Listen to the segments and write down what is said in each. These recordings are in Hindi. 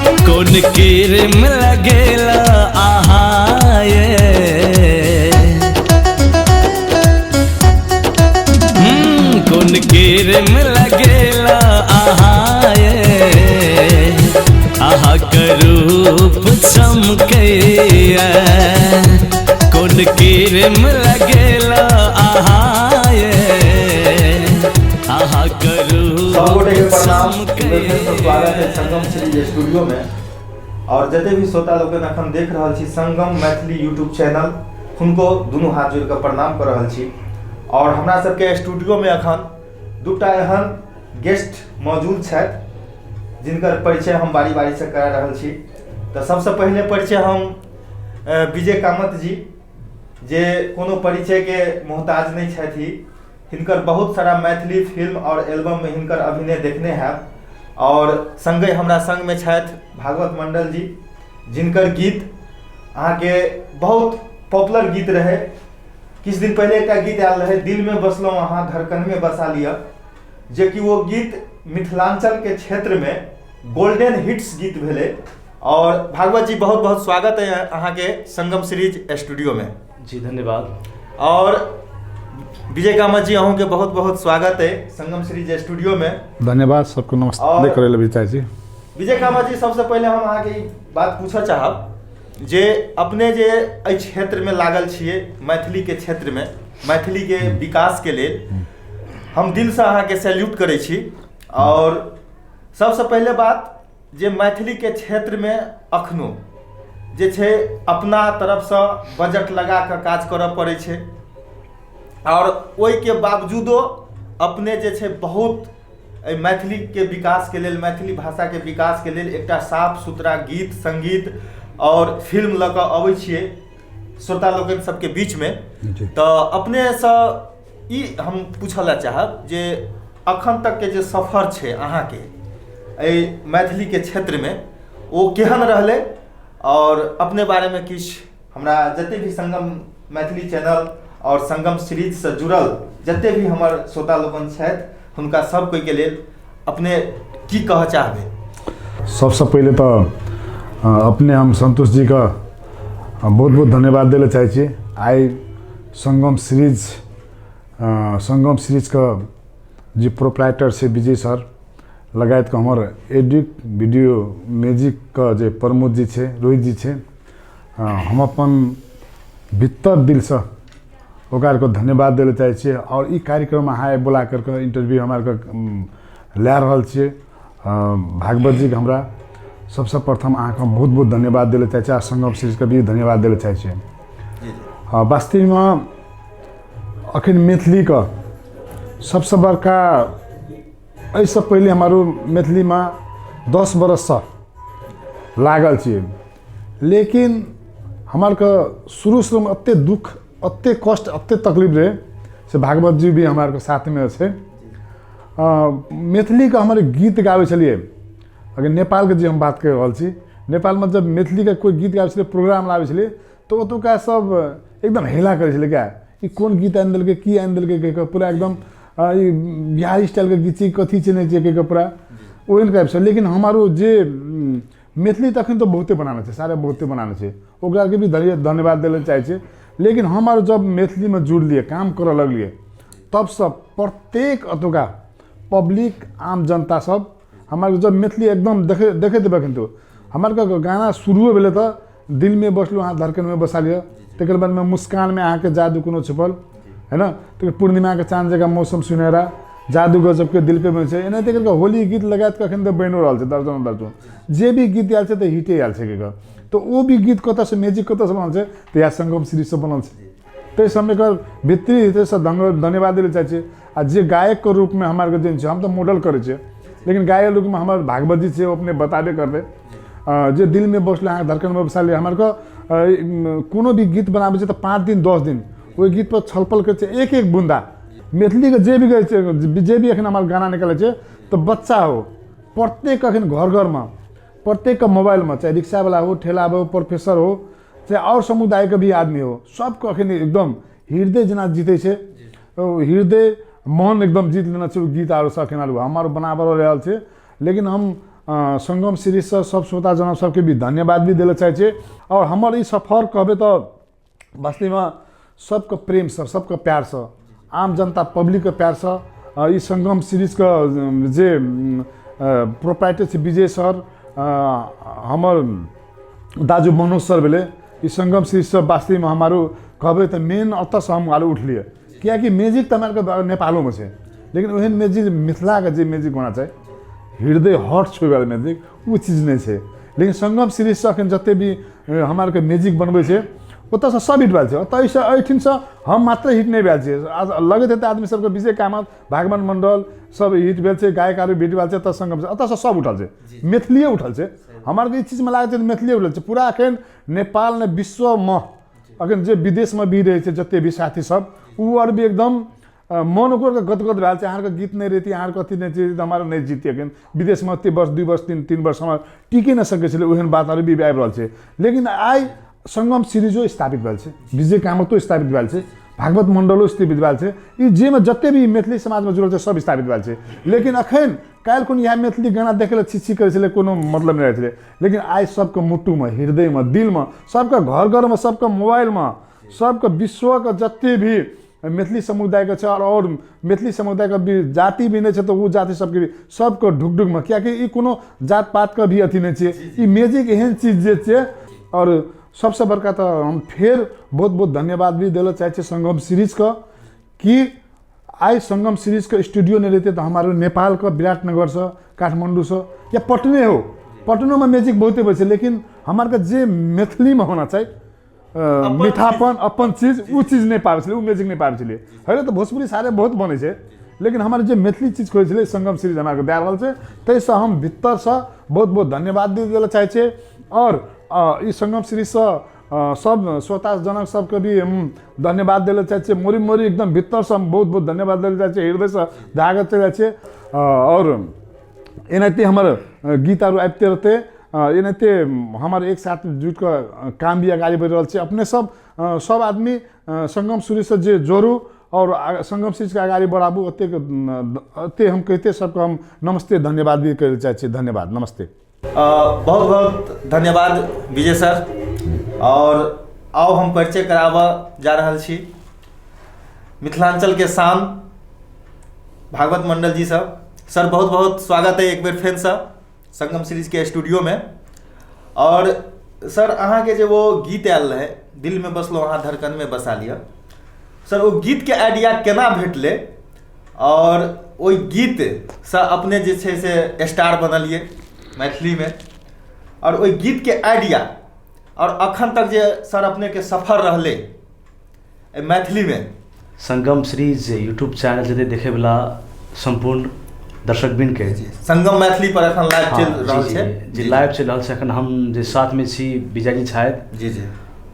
कौन कीरम लगेला आहाए कौन कीरम लगेला आहाए आहा करूप चमकैया कौन कीरम लगेला आहाए आहा करूप चमकैया। स्वागत है संगम सीरीज स्टूडियो में और जते भी श्रोता लोग अखन देख रहा छी संगम मैथिली यूट्यूब चैनल हुनको दुनू हाथ जोड़ के प्रणाम कर रहा छी। और हमरा सबके स्टूडियो में अखन दूटा एहन गेस्ट मौजूद छथि जिनकर परिचय हम बारी बारी से करा रहा छी। तो सबसे पहले परिचय हम विजय कामत जी जे कोनो परिचय के मोहताज नहीं छथि। हिनकर बहुत सारा मैथिली फिल्म और एल्बम में हिनकर अभिनय देखने हैं। और संगे हमरा संग में छथि भागवत मंडल जी जिनकर गीत अहाँ के बहुत पॉपुलर गीत रहे। किछ दिन पहले एक गीत आयल रहे दिल में बसलो अहाँ धड़कन में बसा लिया, जे कि वो गीत मिथिलांचल के क्षेत्र में गोल्डन हिट्स गीत भेले। और भागवत जी बहुत बहुत स्वागत है अहाँ के संगम सीरीज स्टूडियो में। जी धन्यवाद। और विजय कामत जी अहूँ के बहुत बहुत स्वागत है संगम सीरीज स्टूडियो में। धन्यवाद सबको नमस्ते करे ले विजय जी। विजय कामत जी सबसे पहले हम अहाँ के बात पूछा चाहब जे अपने जे क्षेत्र में लागल छिए मैथिली के क्षेत्र में मैथिली के विकास के लेल हम दिल से अहाँ के सैल्यूट करे छी। और सबसे पहले बात जे मैथिली के क्षेत्र में अखनो जे छे अपना तरफ से बजट लगा के काज करऽ पड़े छे और ओई के बावजूदो अपने जे छे बहुत मैथिली के विकास के लेल मैथिली भाषा के विकास के लेल एकटा साफ सुथरा गीत संगीत और फिल्म लऽ कऽ अबै छियै श्रोता लोकन सबके बीच में। तो अपने से ई हम पूछला चाहब जे अखन तक के जे सफर छे अहाँ के मैथिली के क्षेत्र में वो केहन रहले और अपने बारे में किछ हमरा जते भी संगम मैथिली चैनल और संगम सीरीज से जुड़ल जते भी हमर श्रोता लोकन छथि हुनका सब कोई के लेल अपने की कह चाहबे। सबसे पहले तो अपने हम संतोष जी का बहुत बहुत धन्यवाद देना चाहिए। आई संगम सीरीज का जी प्रोप्राइटर से विजय सर लगायत का हमारे एडिट वीडियो म्यूजिक का जो प्रमोद जी छे रोहित जी छे हम अपन भीतर दिल से ओकर को धन्यवाद देना चाहिए। और ई कार्यक्रम हाय बोला करके इंटरव्यू हमारे लै रहल छिए भागवत जी के हमरा सबसे प्रथम अहाँ के बहुत बहुत धन्यवाद देना चाहिए और संगम सीरीज के भी धन्यवाद देना चाहिए। वास्तव में अखन मैथिली का सबसे बड़का ऐसे पहले हमारो मैथिली में 10 बरस से लागल छिए, लेकिन हमार का शुरू में अत्ते दुख अत्ते कष्ट अत्ते तकलीफ रहे से भागवत जी भी हमारे के साथ में छे। मैथिली का हमारे गीत गावे चलिए अगर नेपाल के जी हम बात कर रहा छी नेपाल में जब मैथिली का कोई गीत गावे प्रोग्राम लावे छे तो ओतुका सब एकदम हेला करे छे क्या ई कौन गीत आनि देलकै की आनि देलकै के पूरा एकदम बिहारी स्टाइल के गीत छी कथी छै नहीं छै के पूरा ओहन टाइप से। लेकिन हमारो जे मैथिली तखन तो बहुते बनाना छै सारे बहुते बनाना छै ओकरा के भी धन्यवाद देना चाहिए। लेकिन हमारो जब मैथिली में जुड़लिए काम करे लगलिए तब सब प्रत्येक अतुका पब्लिक आम जनता सब हमारे जब मैथिली एकदम देखे देखे तो हमारे गाना शुरू भेले तो दिल में बसलो अहाँ धड़कन में बसा लिया तकर बाद में मुस्कान में अहाँ के जादू कोनो छुपल है ना तो पूर्णिमा के चांद जगह मौसम सुनहरा जादू गजब के दिल पे बन छै एनाहिते करके होली गीत लगात के अखन तो बनिओ रहल छै दर्जन जे भी गीत आयल छै तो हिटे आयल छै के तो वो भी गीत कतऽ से मैजिक कतऽ से बनल छै तो या संगम सीरीज से बनल छै। तो समय कर भित्री हिते से धन्यवाद देना चाहिए। आ जे गायक के रूप में हमारे के हम तो मॉडल करे छे लेकिन गायक रूप में हमारे भागवत जी से अपने बताबे कर दे जे दिल में बसले अहाँ धड़कन में बसा ले हमारे को कोनो भी गीत बनाबे तो 5 दिन 10 दिन वो गीत पर छलपल करे एक एक बूंदा मैथिली के जे भी गए जे भी अखन हमारे गाना निकले तो बच्चा हो प्रत्येक अखन घर घर में प्रत्येक मोबाइल में चाहे रिक्शा वाला हो ठेला हो प्रोफेसर हो चाहे और समुदाय के भी आदमी हो सबको अखन एकदम हृदय जना जीते छे हृदय मन एकदम जीत लेना चाहिए गीत आरो से अखन आरो हमारो बनाबर रहल छे। लेकिन हम संगम सीरीज से सब श्रोता जनक सबके भी धन्यवाद भी दिल चाहे छे। और हमर ई सफर कहबे तो वास्तव में सबके प्रेम से सबके प्यार से आम जनता पब्लिक के प्यार से ई संगम सीरीज का जे प्रोप्राइटर छे विजय सर हमर दाजू मनोज सर भेले ई संगम सीरीज से वास्तव में हमारो कहबे तो मेन अत से हम आलू उठलिए कियाकि म्यूजिक तो हमारे नेपालों में है लेकिन वही म्यूजिक मिथिला के जे म्यूजिक होना चाहिए हृदय हट छुए वाला म्यूजिक वो चीज़ नहीं है। लेकिन संगम सीरीज से अखन जते भी हमारे के म्यूजिक बनबे छे ओतऽ से सब हिट भेल छै ओतऽ एठिन से हम मात्र हिट नहीं भेल छै लगैत हेतै आदमी सबके विजय कामत भागवन मंडल सब हिट भेल छै गायक आरु हिट भेल छै तऽ संगम से ओतऽ से सब उठल छै मैथिलीए उठल छै हमारे के ई चीज में लागै छै मैथिलीए उठल छै पूरा अखन नेपाल ने विश्व में अखन जे विदेश में भी रहे छै जते भी साथी सब उ और भी एकदम मन ओकर गदगद भेल छै अहाँके गीत नहीं रहिती अहाँके अथी नहीं छै हमारा नहीं जीती अखन विदेश में एते वर्ष 2 वर्ष 3 वर्ष हमारा टिके नहीं सकै छलै ओहन बात अरु भी आबि रहल छै। लेकिन आइ संगम सीरीजो स्थापित भेल छै विजय कामतो स्थापित भेल छै भागवत मंडलो स्थापित भेल छै ई जे में जते भी मैथिली समाज में जुड़ल छै सब स्थापित भेल छै। लेकिन अखन काल्हि कोन इएह मैथिली गाना देखे ला छिछी करै छलै कोनो मतलब नहीं रहै छलै लेकिन आइ सबके मुट्ठू में हृदय में दिल में सबके घर घर में सबके मोबाइल में सबके विश्व के जते भी मैथिली समुदाय के और मैथिली समुदाय के भी जाति भी नहीं है तो वो जाति सबके भी सबके ढुक ढुक में क्या ई कोनो जात पात के भी अथी नहीं है ई म्यूजिक एहन चीज जे छै। और सबसे बड़का तो हम फिर बहुत बहुत धन्यवाद भी दिल चाहे संगम सीरीज का कि आई संगम सीरीज का स्टूडियो नहीं रहते तो हमारे नेपाल का विराटनगर से काठमांडू से या पटने हो पटनों में म्यूजिक बहुते बचे लेकिन हमारे जे मैथिली में होना चाहिए मीठापन अपन चीज वो चीज नहीं पावे छले वो म्यूजिक नहीं पावे छले है तो भोजपुरी सारे बहुत बने छे लेकिन हमारे जो मैथिली चीज खोजे छले संगम सीरीज हमारे दे रहल छे तैसे हम भीतर से बहुत बहुत धन्यवाद दी दिल चाहे छे। और ई संगम सीरीज से सब श्रोता जनक सबके भी हम धन्यवाद दिल चाहे छे मोरी मोरी एकदम भीतर से हम बहुत बहुत धन्यवाद दिल चाहे छे हृदय से धागा चले छे। और एनाहिते हमारे गीत आरु आबते रहते एनाहिते हमारे एक साथ जुट कर काम भी आगे बढ़ रहा है अपने सब आदमी संगम सीरीज से जे जोड़ू और संगम सीरीज के आगे बढ़ाबू अते हम कहते सबको हम नमस्ते धन्यवाद भी कर चाहे धन्यवाद नमस्ते बहुत बहुत धन्यवाद विजय सर। और आओ हम परिचय कराबा जा रहल छी मिथिलांचल के शान भागवत मंडल जी सब सर बहुत बहुत स्वागत है एक बार फिर से संगम सीरीज के स्टूडियो में। और सर अहाँ के जो वो गीत आयल रहे दिल में बसलो अहाँ धड़कन में बसा लिया सर वो गीत के आइडिया केना भेटले और वो गीत से अपने जे छे से स्टार बनलिए मैथिली में और वो गीत के आइडिया और अखन तक जे सर अपने के सफर रहले मैथिली में संगम सीरीज यूट्यूब चैनल जते देखे वाला संपूर्ण दर्शक बिन के संगम मैथिली पर अखन लाइव चल रहल छै जी लाइव चल रहल छै अखन हम जे साथ में छी विजय जी छथि जी जी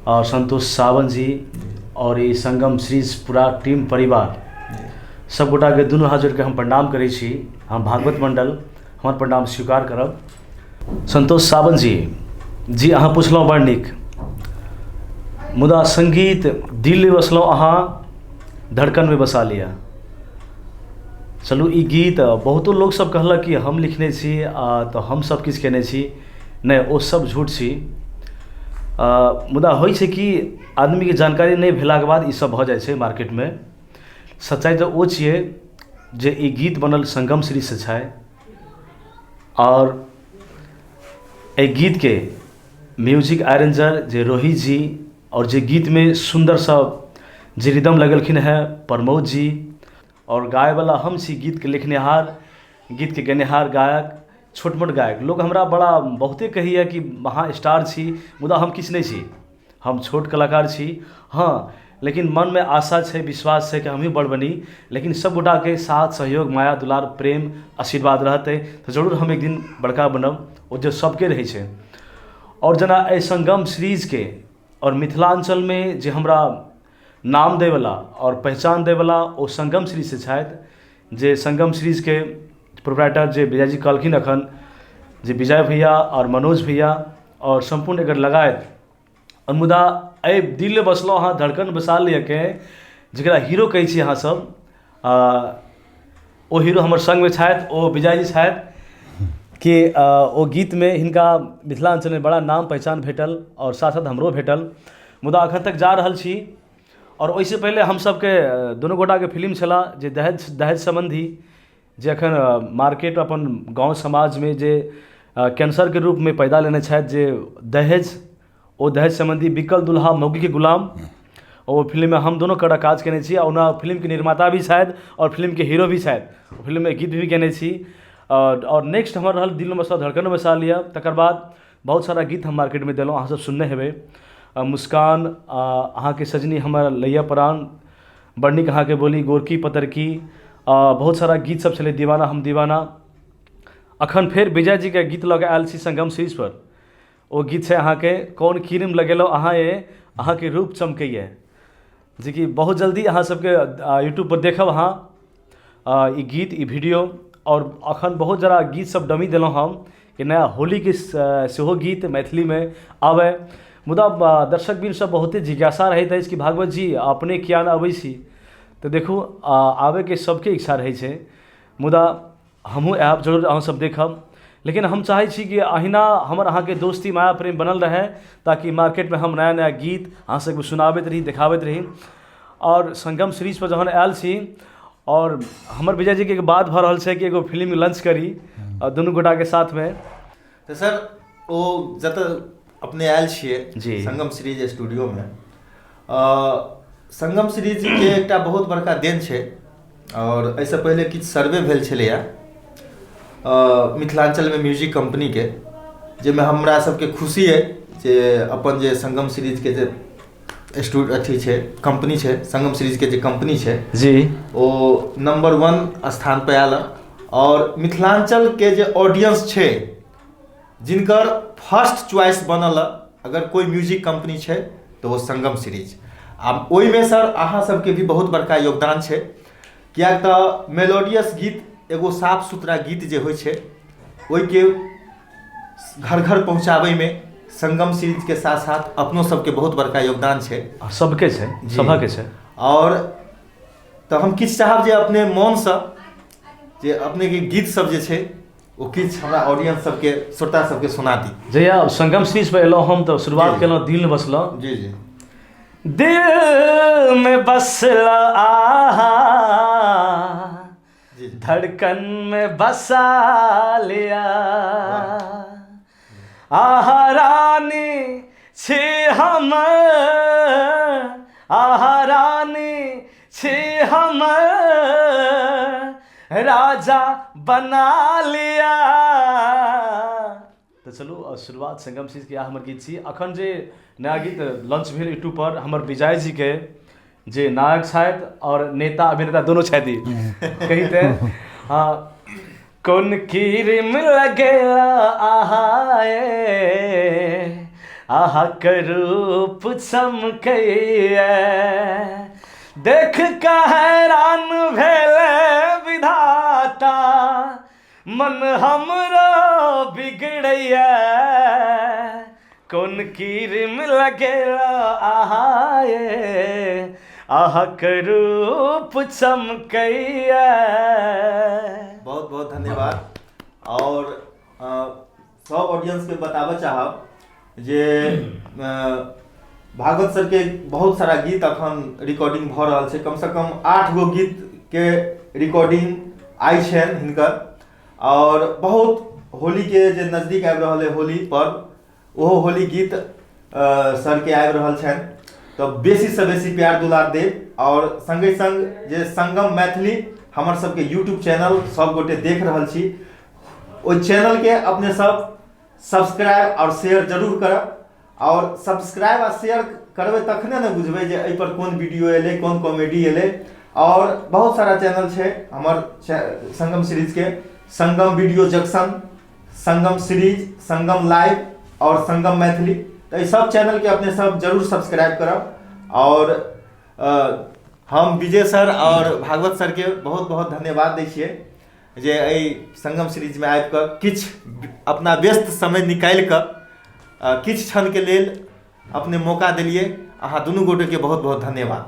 और संतोष सावन जी और ये संगम सीरीज पूरा टीम परिवार सब गोटा के दुनू हाथ जोड़ के हम प्रणाम करै छी हम भागवत मंडल हमर प्रणाम स्वीकार करब। संतोष सावन जी अहाँ पुछलहुँ बड़ नीक मुदा संगीत दिल में बसलहुँ अहाँ धड़कन में बसा लिया चलू ई गीत बहुतो लोग सब कहलक कि हम लिखने छी तो हम सब किछु केने छी नहीं वो सब झूठ छी मुदा होइ छै कि आदमी के जानकारी नहीं भेला के बाद ई सब भ जाइ छै मार्केट में सच्चाई तो वो छिए जे ई गीत बनल संगम सीरीज से छै और ए गीत के म्यूजिक अरेंजर जे रोही जी और जे गीत में सुंदर सा जे रिदम लगलखिन है प्रमोद जी और गाय वाला हम छी गीत के लिखनेहार गीत के गनेहार गायक छोट मोट गायक लोग हमरा बड़ा बहुते कहिए कि महा स्टार छी मुदा हम किछु नहीं छी हम छोट कलाकार छी हाँ लेकिन मन में आशा है विश्वास है कि हम ही बड़ बनी लेकिन सब गोटा के साथ सहयोग माया दुलार प्रेम आशीर्वाद रहते तो जरूर हम एक दिन बड़का बनब वो जो सबके रहे छै। और जना ए संगम सीरीज के और मिथिलांचल में जे हमरा नाम दे वाला और पहचान दे वाला वो संगम सीरीज से छथि जे संगम सीरीज के प्रोप्राइटर जे विजय जी कहलखिन अखन जे विजय भैया और मनोज भैया और संपूर्ण एकर लगायत और मुदा ए दिल में बसलो अहाँ धड़कन बसा लिया के जरा हीरो कहै छी अहाँ सब ओ हीरो हमर संग में छथि ओ विजय जी छथि कि ओ गीत में हिनका मिथिलांचल में बड़ा नाम पहचान भेटल और साथ साथ हमरो भेटल। मुदा अखन तक जा रहल छी। और ओहिसँ पहिले हम सबके दुनू गोटाके फिल्म छला जे दहेज सम्बन्धी, जे अखन मार्केट अपन गाँव समाजमे जे कैंसरके रूपमे पैदा लेने छथि, जे ओ दहेज सम्बन्धी बिकल दुल्हा मौगी के गुलाम। और वो फिल्म में हम दोनों कड़ा काज केने छी। और फिल्म के निर्माता भी शायद और फिल्म के हीरो भी शायद फिल्म में गीत भी केने छी। और नेक्स्ट हमर रहल दिल में बसा धड़कन बसा लिया। तकर बाद बहुत सारा गीत हम मार्केट में दिलौं, अहाँ सब सुनने हेबै। मुस्कान, अहाँ के सजनी हमर लैया प्राण, बड़ नीक अहाँ के बोली, गोरकी पतरकी, बहुत सारा गीत सब छलै, दीवाना हम दीवाना। अखन फेर विजय जी के गीत लऽ कऽ आयल छी संगम सीरीज पर। ओ गीत छै अहाँ के कौन क्रीम लगेलहुँ अहाँ ये, अहाँ के रूप चमकैए, जे कि बहुत जल्दी अहाँ सबके यूट्यूब पर देखब अहाँ ई गीत, ई वीडियो। और अखन बहुत जरा गीत सब डमी दिलौं हम कि नया होली के सेहो गीत मैथिली में आबै। मुदा दर्शक बीर सब बहुते जिज्ञासा रहैत अछि कि भागवत जी अपने किया न अबै छी। तऽ देखू आबै के सबके इच्छा रहै छै, मुदा हमहूँ आयब जरूर, अहाँ सब देखब। लेकिन हम चाहै छी कि अहिना हमर अहाँ के दोस्ती माया प्रेम बनल रहे, ताकि मार्केट में हम नया नया गीत अहाँ सबके सुनाबैत रही, देखाबैत रही। और संगम सीरीज पर जहन आयल छी, और हमर विजय जी के बात भऽ रहल छै कि एगो फिल्म लॉन्च करी दुनू गोटा के साथ में। तो सर ओ जतऽ अपने आयल छियै जी संगम सीरीज स्टूडियो में, संगम सीरीज के एकटा बहुत बड़का देन छै। और एहिसँ पहिले किछु सर्वे भेल छलैया मिथिलांचल में म्यूजिक कंपनी के, जाहिमे हमरा सबके खुशी है जे अपन जे संगम सीरीज के जे अथी छै, कंपनी छै, संगम सीरीज के जे कंपनी छै जी, ओ नंबर 1 स्थान पे आयल। और मिथिलांचल के जे ऑडियंस छै, जिनकर फर्स्ट चॉइस बनल अगर कोई म्यूजिक कंपनी छै तो वो संगम सीरीज। आब ओहिमे सर अहाँ सबके भी बहुत बड़का योगदान छै, किएक तऽ मेलोडियस गीत, एगो साफ सुथरा गीत जे होइ छै, ओहिके घर घर पहुँचाबै में संगम सीरीज के साथ साथ अपनो सबके बहुत बड़का योगदान छै, सबके छै, सबके छै। और तो हम किछु चाहब जे अपने मन से जे अपने के गीत सब जे छै वो किछु हमरा ऑडियंस सबके, श्रोता सबके सुना दी। जहिया संगम सीरीज पर एलहुँ हम तऽ शुरुआत केलहुँ दिल में बसलहुँ। जी जी, दिल में बसला आहा, धड़कन में बसा लिया, आहा रानी छी हम, आहा रानी छी हम, राजा बना लिया। तो चलू शुरुआत संगम सीरीज के हमर गीत छी। अखन जे नया गीत लॉन्च भेल यूट्यूब पर, हमर विजय जी के जे नायक छथि और नेता अभिनेता दोनों छथि, कहिते कौन क्रीम लगेला आहा ये, आहा करूप चमकैए, देख का हैरान भेले विधाता, मन हमरो बिगड़ैया, कौन क्रीम लगेला आहा ये, आहा करूप चमकैया। बहुत बहुत धन्यवाद। और सब ऑडियंस के बताबऽ चाहब जे भागवत सर के बहुत सारा गीत अखन रिकॉर्डिंग भऽ रहल छै, कम से कम 8 गो गीत के रिकॉर्डिंग आई छनि हिनकर। और बहुत होली के जे नजदीक आबि रहल है होली पर्व, ओहो होली गीत सर के आबि रहल छनि, तो बेसी से बेसी प्यार दुलार देब। और संगे संग जे संगम मैथिली हमर सबके यूट्यूब चैनल सब गोटे देख रहल छी, ओहि चैनल के अपने सब सब्सक्राइब और शेयर जरूर करब। और सब्सक्राइब और शेयर करबै तखने ने बुझबै जे एहि पर कोन वीडियो एलै, कोन कॉमेडी एलै। और बहुत सारा चैनल छै हमर संगम सीरीज के, संगम वीडियो जंक्शन, संगम सीरीज, संगम लाइव और संगम मैथिली। तो ये सब चैनल के अपने सब जरूर सब्सक्राइब करब। और हम विजय सर और भागवत सर के बहुत बहुत धन्यवाद दै छियै जे एहि संगम सीरीज में आबि कऽ किछु अपना व्यस्त समय निकालि कऽ किछु क्षण के लेल अपने मौका देलिए। अहाँ दुनू गोटे के बहुत बहुत धन्यवाद।